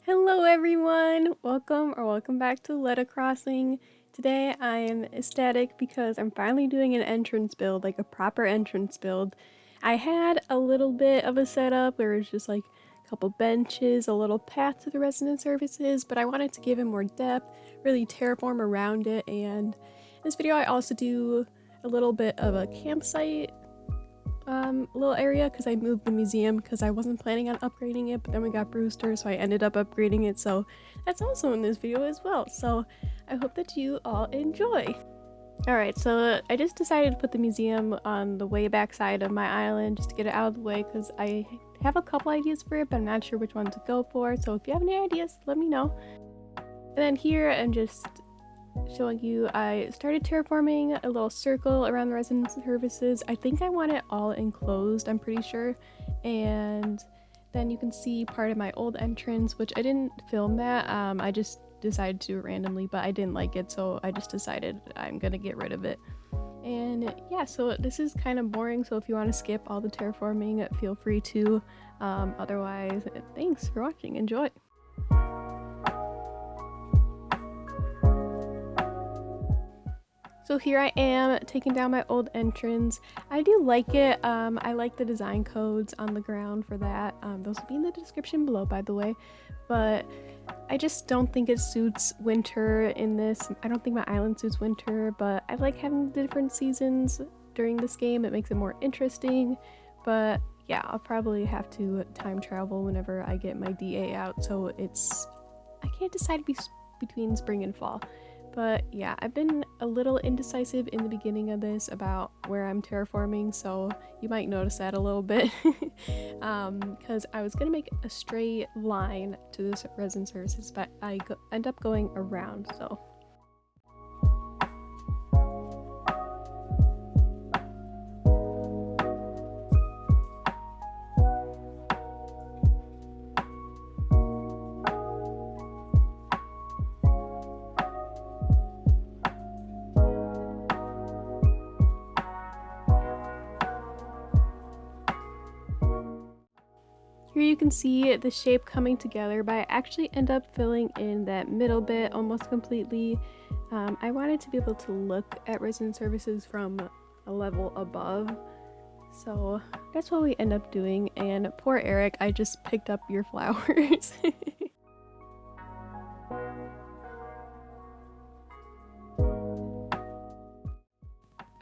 Hello everyone! Welcome back to Let Crossing. Today I am ecstatic because I'm finally doing an entrance build, like a proper entrance build. I had a little bit of a setup where it was just like a couple benches, a little path to the resident services, but I wanted to give it more depth, really terraform around it, and in this video I also do a little bit of a campsite little area because I moved the museum because I wasn't planning on upgrading it, but then we got Brewster, so I ended up upgrading it, so that's also in this video as well. So I hope that you all enjoy. Alright, so I just decided to put the museum on the way back side of my island just to get it out of the way because I have a couple ideas for it, but I'm not sure which one to go for, so if you have any ideas, let me know. And then here I'm just showing you I started terraforming a little circle around the resident services. I think I want it all enclosed, I'm pretty sure. And then you can see part of my old entrance, which I didn't film that. I just decided to do it randomly, but I didn't like it, so I just decided I'm gonna get rid of it. And yeah, so this is kind of boring, so if you want to skip all the terraforming, feel free to. Otherwise, thanks for watching. Enjoy! So here I am taking down my old entrance. I do like it. I like the design codes on the ground for that. Those will be in the description below, by the way. But I just don't think it suits winter in this. I don't think my island suits winter, but I like having the different seasons during this game. It makes it more interesting. But yeah, I'll probably have to time travel whenever I get my DA out. So I can't decide between spring and fall. But yeah, I've been a little indecisive in the beginning of this about where I'm terraforming, so you might notice that a little bit. Because I was gonna make a straight line to this resin services, but I end up going around, so. Here you can see the shape coming together, but I actually end up filling in that middle bit almost completely. I wanted to be able to look at resident services from a level above, so that's what we end up doing. And poor Eric, I just picked up your flowers.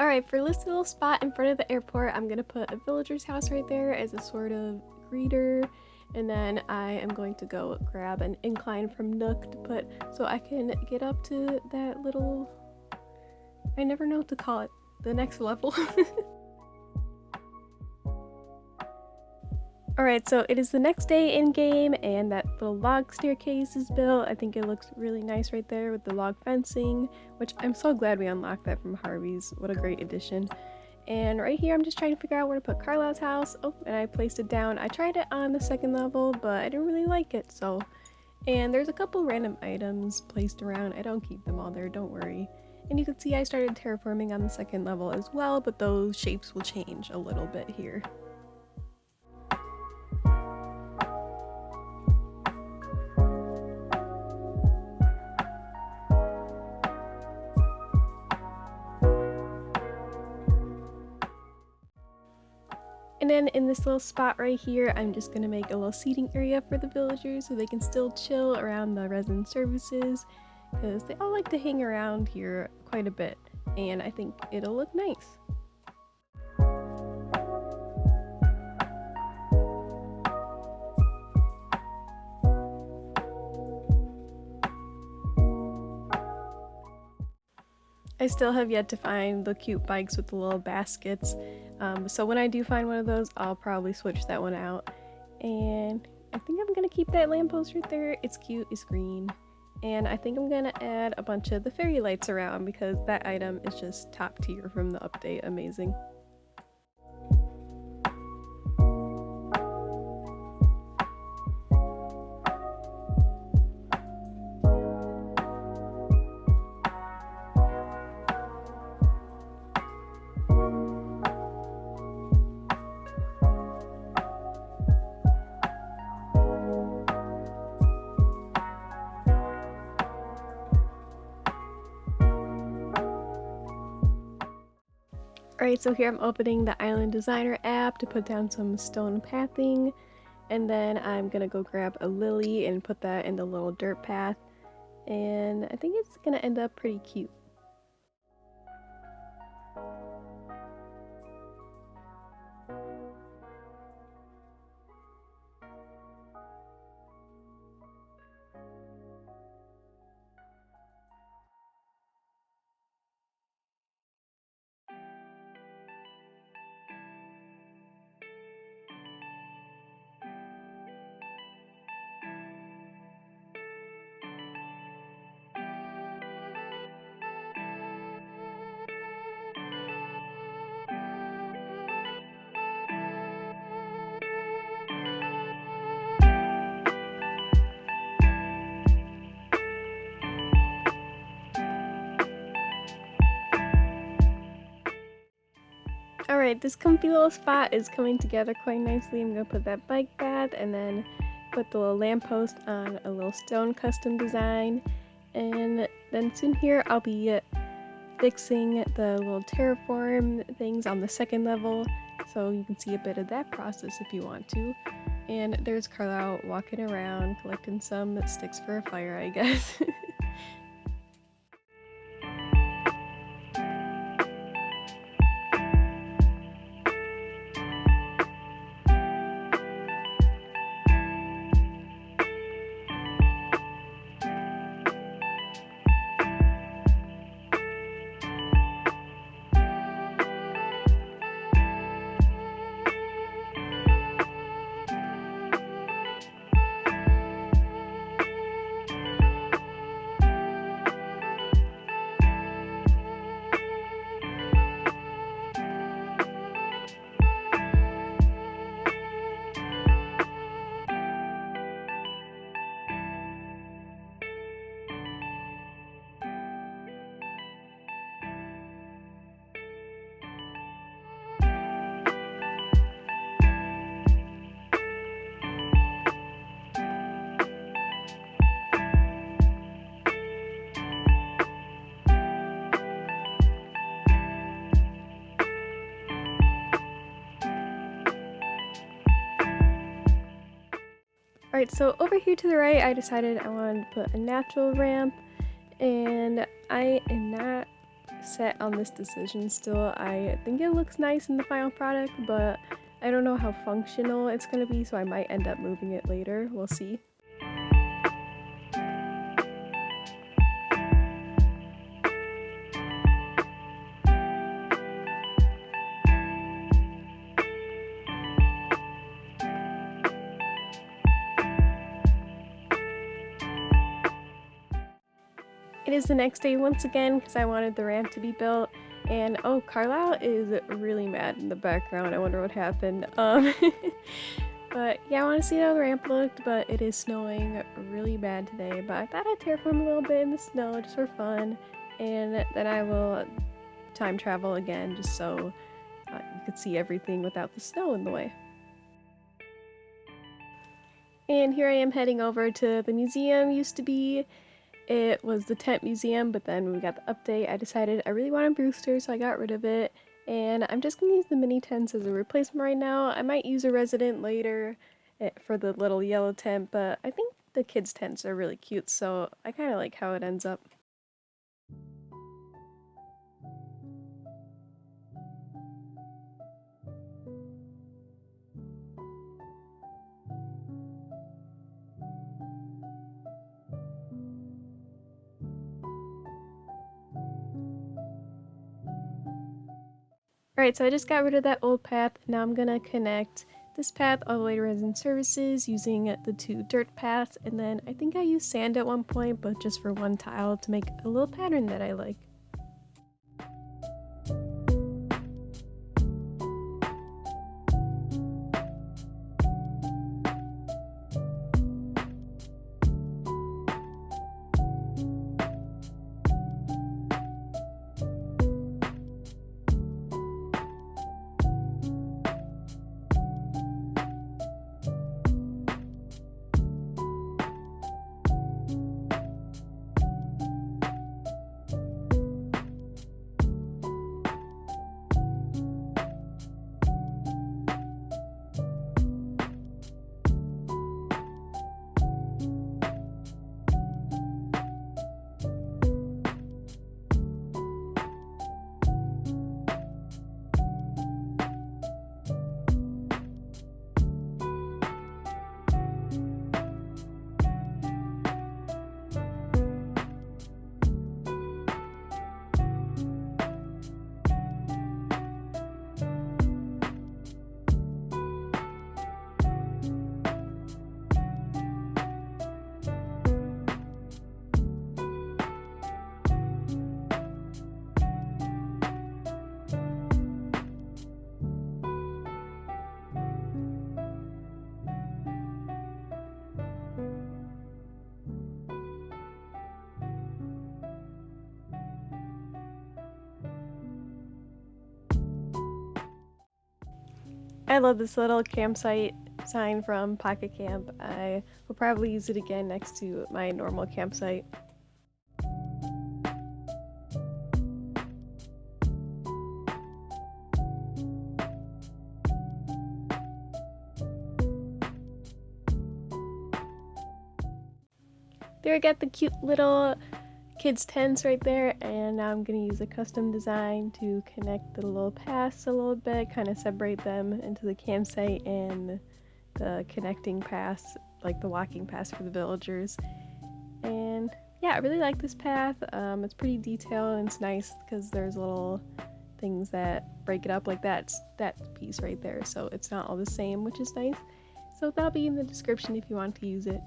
Alright, for this little spot in front of the airport, I'm gonna put a villager's house right there as a sort of greeter, and then I am going to go grab an incline from Nook to put so I can get up to that little, I never know what to call it, the next level. Alright, so it is the next day in game and that little log staircase is built. I think it looks really nice right there with the log fencing, which I'm so glad we unlocked that from Harvey's. What a great addition. And right here I'm just trying to figure out where to put Carlisle's house. Oh, and I placed it down. I tried it on the second level, but I didn't really like it, so. And there's a couple random items placed around. I don't keep them all there, don't worry. And you can see I started terraforming on the second level as well, but those shapes will change a little bit here. And then in this little spot right here, I'm just going to make a little seating area for the villagers so they can still chill around the resident services, because they all like to hang around here quite a bit, and I think it'll look nice. I still have yet to find the cute bikes with the little baskets, so when I do find one of those, I'll probably switch that one out. And I think I'm gonna keep that lamppost right there. It's cute, it's green. And I think I'm gonna add a bunch of the fairy lights around because that item is just top tier from the update. Amazing. Alright, so here I'm opening the Island Designer app to put down some stone pathing, and then I'm gonna go grab a lily and put that in the little dirt path, and I think it's gonna end up pretty cute. Alright, this comfy little spot is coming together quite nicely. I'm gonna put that bike path and then put the little lamppost on a little stone custom design. And then soon here I'll be fixing the little terraform things on the second level, so you can see a bit of that process if you want to. And there's Carlisle walking around collecting some sticks for a fire, I guess. Alright, so over here to the right, I decided I wanted to put a natural ramp, and I am not set on this decision still. I think it looks nice in the final product, but I don't know how functional it's going to be, so I might end up moving it later. We'll see. It is the next day once again because I wanted the ramp to be built, and oh, Carlisle is really mad in the background. I wonder what happened. But yeah, I want to see how the ramp looked, but it is snowing really bad today. But I thought I'd terraform a little bit in the snow just for fun, and then I will time travel again just so you could see everything without the snow in the way. And here I am heading over to the museum used to be. It was the tent museum, but then when we got the update, I decided I really wanted Brewster, so I got rid of it. And I'm just gonna use the mini tents as a replacement right now. I might use a resident later for the little yellow tent, but I think the kids' tents are really cute, so I kind of like how it ends up. Alright, so I just got rid of that old path. Now I'm gonna connect this path all the way to resident services using the two dirt paths, and then I think I used sand at one point, but just for one tile to make a little pattern that I like. I love this little campsite sign from Pocket Camp. I will probably use it again next to my normal campsite. There I got the cute little kids tents right there, and now I'm going to use a custom design to connect the little paths a little bit, kind of separate them into the campsite and the connecting paths, like the walking paths for the villagers. And yeah, I really like this path. It's pretty detailed and it's nice because there's little things that break it up, like that piece right there, so it's not all the same, which is nice. So that'll be in the description if you want to use it.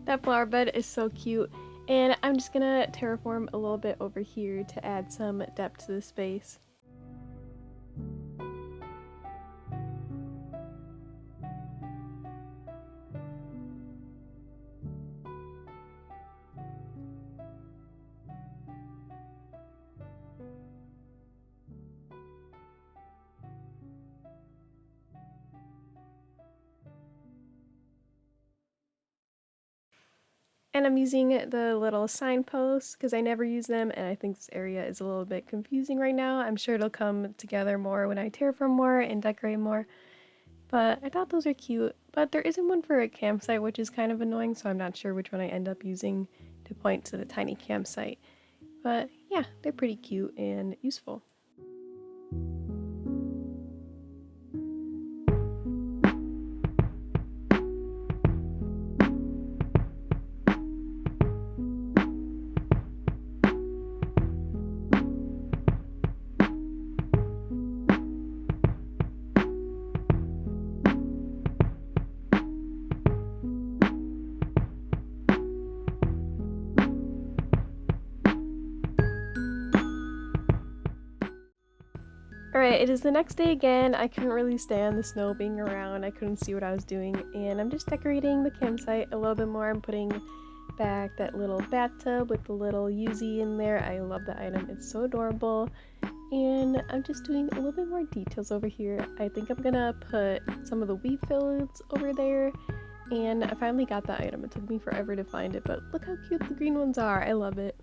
That flower bed is so cute, and I'm just gonna terraform a little bit over here to add some depth to the space. And I'm using the little signposts because I never use them, and I think this area is a little bit confusing right now. I'm sure it'll come together more when I terraform more and decorate more. But I thought those are cute. But there isn't one for a campsite, which is kind of annoying, so I'm not sure which one I end up using to point to the tiny campsite. But yeah, they're pretty cute and useful. Alright, it is the next day again. I couldn't really stand the snow being around. I couldn't see what I was doing, and I'm just decorating the campsite a little bit more. I'm putting back that little bathtub with the little Yuzi in there. I love the item. It's so adorable. And I'm just doing a little bit more details over here. I think I'm gonna put some of the wheat fields over there. And I finally got the item. It took me forever to find it, but look how cute the green ones are. I love it.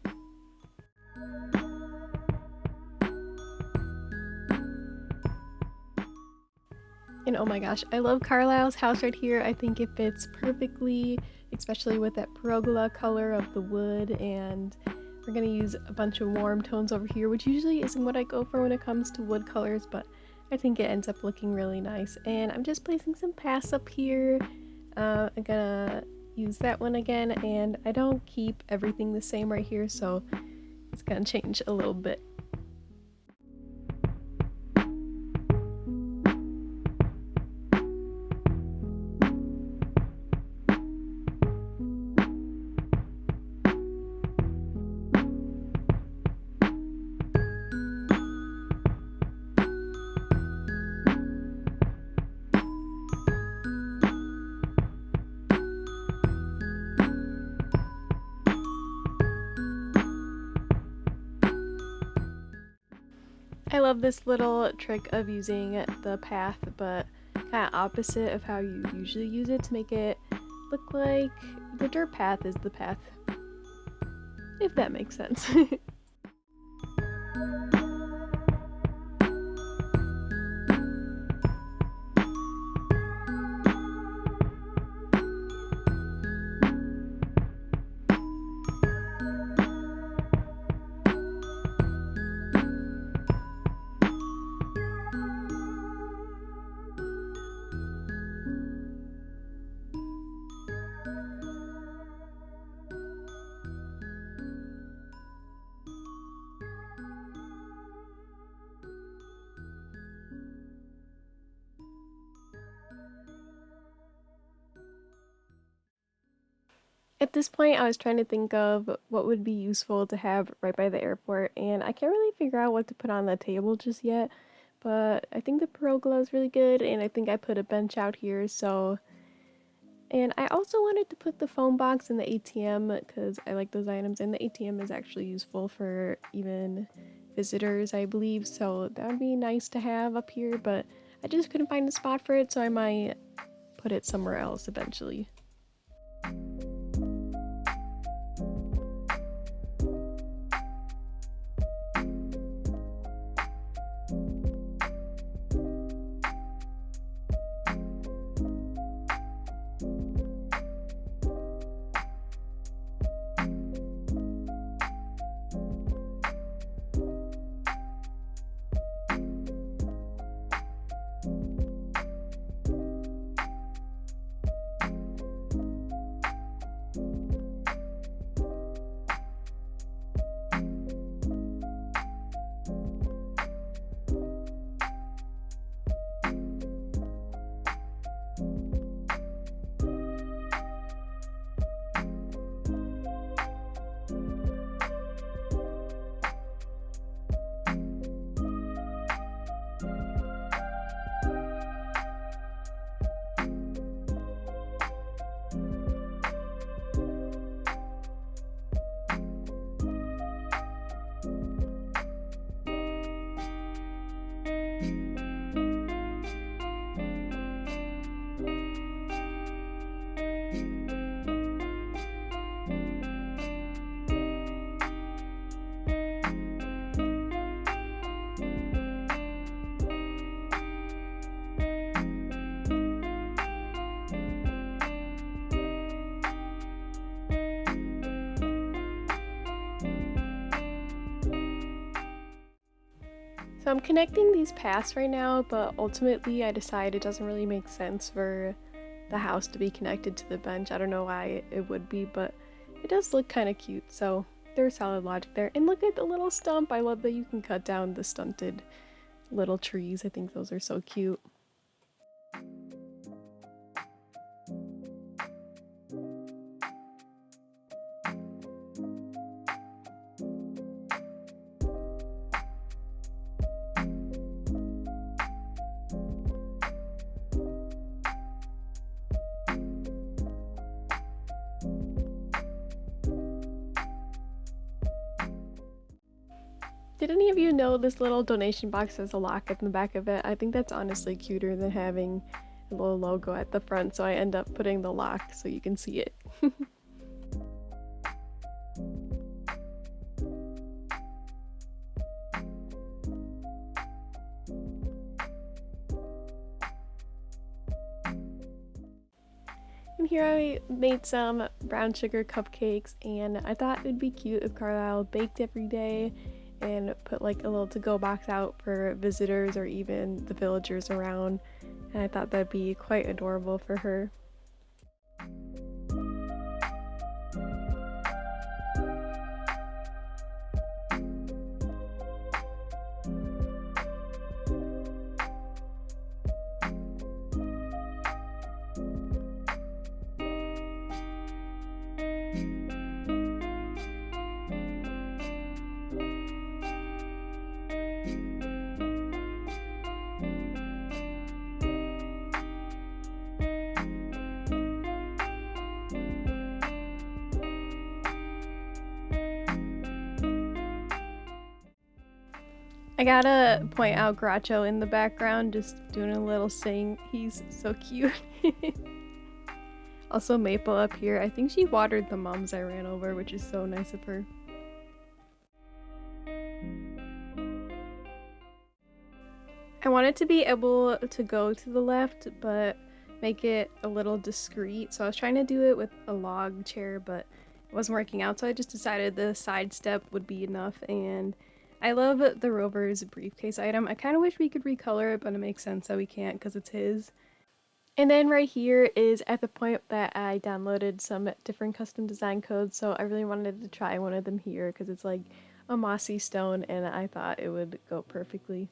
And oh my gosh, I love Carlisle's house right here. I think it fits perfectly, especially with that pergola color of the wood. And we're gonna use a bunch of warm tones over here, which usually isn't what I go for when it comes to wood colors, but I think it ends up looking really nice. And I'm just placing some paths up here. I'm gonna use that one again, and I don't keep everything the same right here, so it's gonna change a little bit. I love this little trick of using the path, but kind of opposite of how you usually use it, to make it look like the dirt path is the path, if that makes sense. At this point, I was trying to think of what would be useful to have right by the airport, and I can't really figure out what to put on the table just yet. But I think the pergola is really good, and I think I put a bench out here, so. And I also wanted to put the phone box in the ATM because I like those items, and the ATM is actually useful for even visitors, I believe, so that would be nice to have up here, but I just couldn't find a spot for it, so I might put it somewhere else eventually. So I'm connecting these paths right now, but ultimately I decide it doesn't really make sense for the house to be connected to the bench. I don't know why it would be, but it does look kind of cute, so there's solid logic there. And look at the little stump. I love that you can cut down the stunted little trees. I think those are so cute. Did any of you know this little donation box has a lock at the back of it? I think that's honestly cuter than having a little logo at the front, so I end up putting the lock so you can see it. And here I made some brown sugar cupcakes, and I thought it'd be cute if Carlisle baked every day and put like a little to-go box out for visitors or even the villagers around. And I thought that'd be quite adorable for her. I gotta point out Groucho in the background, just doing a little sing. He's so cute. Also Maple up here. I think she watered the mums I ran over, which is so nice of her. I wanted to be able to go to the left, but make it a little discreet. So I was trying to do it with a log chair, but it wasn't working out. So I just decided the side step would be enough. And I love the Rover's briefcase item. I kind of wish we could recolor it, but it makes sense that we can't because it's his. And then right here is at the point that I downloaded some different custom design codes. So I really wanted to try one of them here because it's like a mossy stone and I thought it would go perfectly.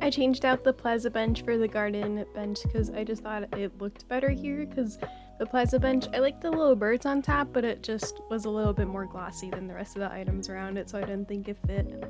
I changed out the plaza bench for the garden bench because I just thought it looked better here, because the plaza bench, I like the little birds on top, but it just was a little bit more glossy than the rest of the items around it, so I didn't think it fit.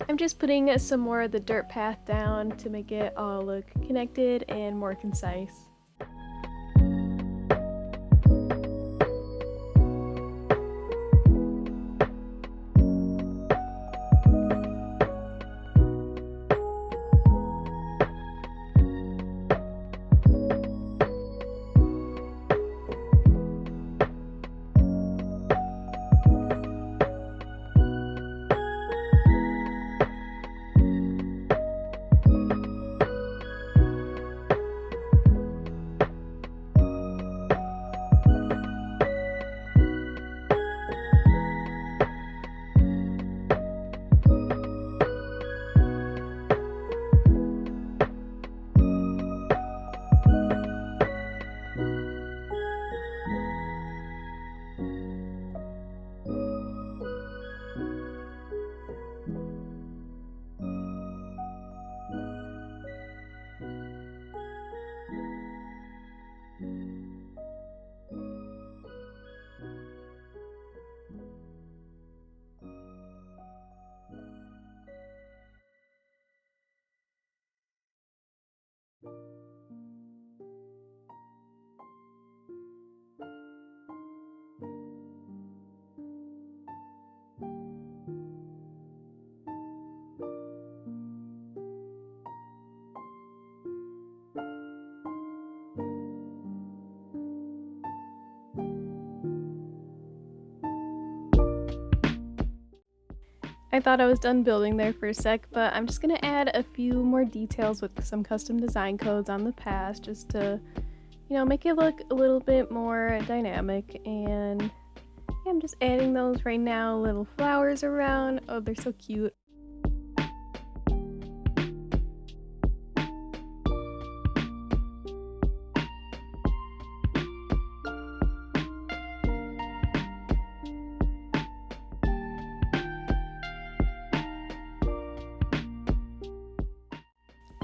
I'm just putting some more of the dirt path down to make it all look connected and more concise. I thought I was done building there for a sec, but I'm just gonna add a few more details with some custom design codes on the path just to, make it look a little bit more dynamic. And yeah, I'm just adding those right now, little flowers around. Oh, they're so cute.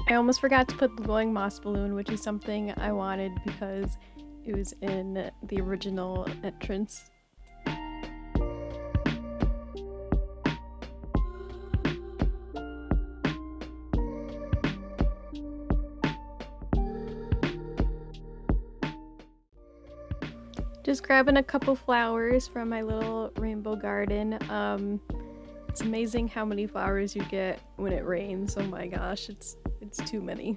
I almost forgot to put the glowing moss balloon, which is something I wanted because it was in the original entrance. Just grabbing a couple flowers from my little rainbow garden. It's amazing how many flowers you get when it rains. Oh my gosh, it's too many.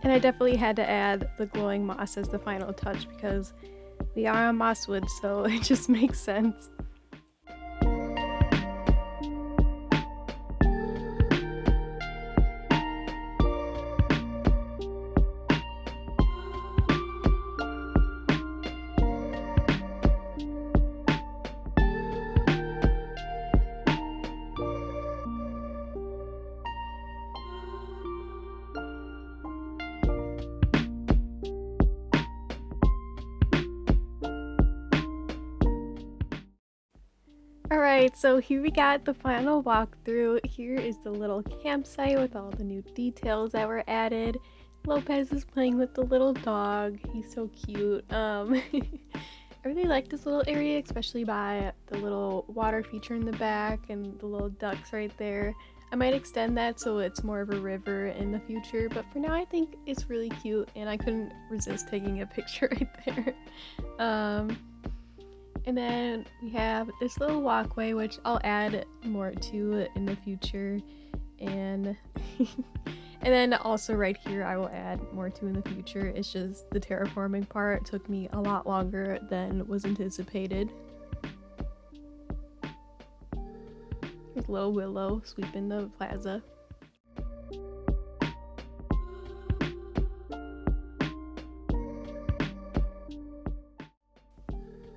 And I definitely had to add the glowing moss as the final touch because we are on Mosswood, so it just makes sense. Alright, so here we got the final walkthrough. Here is the little campsite with all the new details that were added. Lopez is playing with the little dog. He's so cute. I really like this little area, especially by the little water feature in the back and the little ducks right there. I might extend that so it's more of a river in the future, but for now I think it's really cute and I couldn't resist taking a picture right there. And then we have this little walkway, which I'll add more to in the future. And and then also right here I will add more to in the future. It's just the terraforming part took me a lot longer than was anticipated. With little Willow sweeping the plaza.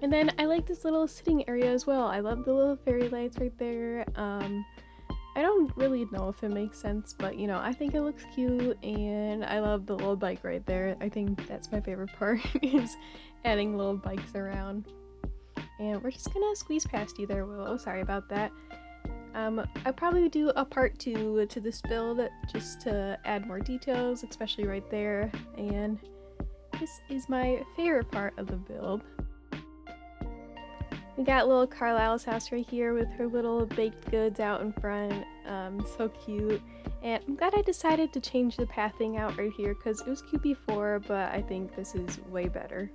And then I like this little sitting area as well. I love the little fairy lights right there. I don't really know if it makes sense, but you know, I think it looks cute, and I love the little bike right there. I think that's my favorite part is adding little bikes around. And we're just gonna squeeze past you there, Willow. Sorry about that. I'll probably do a part 2 to this build just to add more details, especially right there. And this is my favorite part of the build. We got little Carlisle's house right here with her little baked goods out in front. So cute. And I'm glad I decided to change the pathing out right here because it was cute before, but I think this is way better.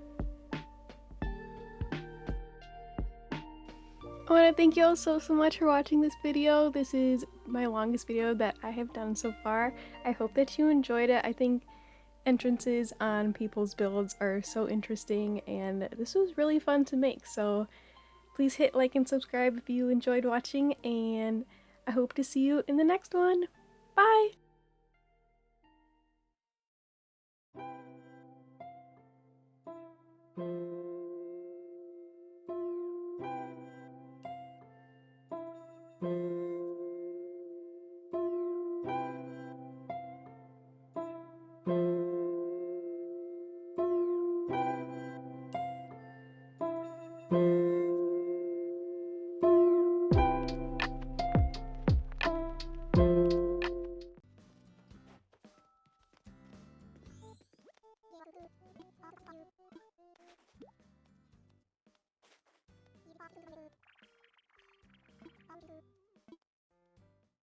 I want to thank you all so much for watching this video. This is my longest video that I have done so far. I hope that you enjoyed it. I think entrances on people's builds are so interesting, and this was really fun to make. So please hit like and subscribe if you enjoyed watching, and I hope to see you in the next one. Bye!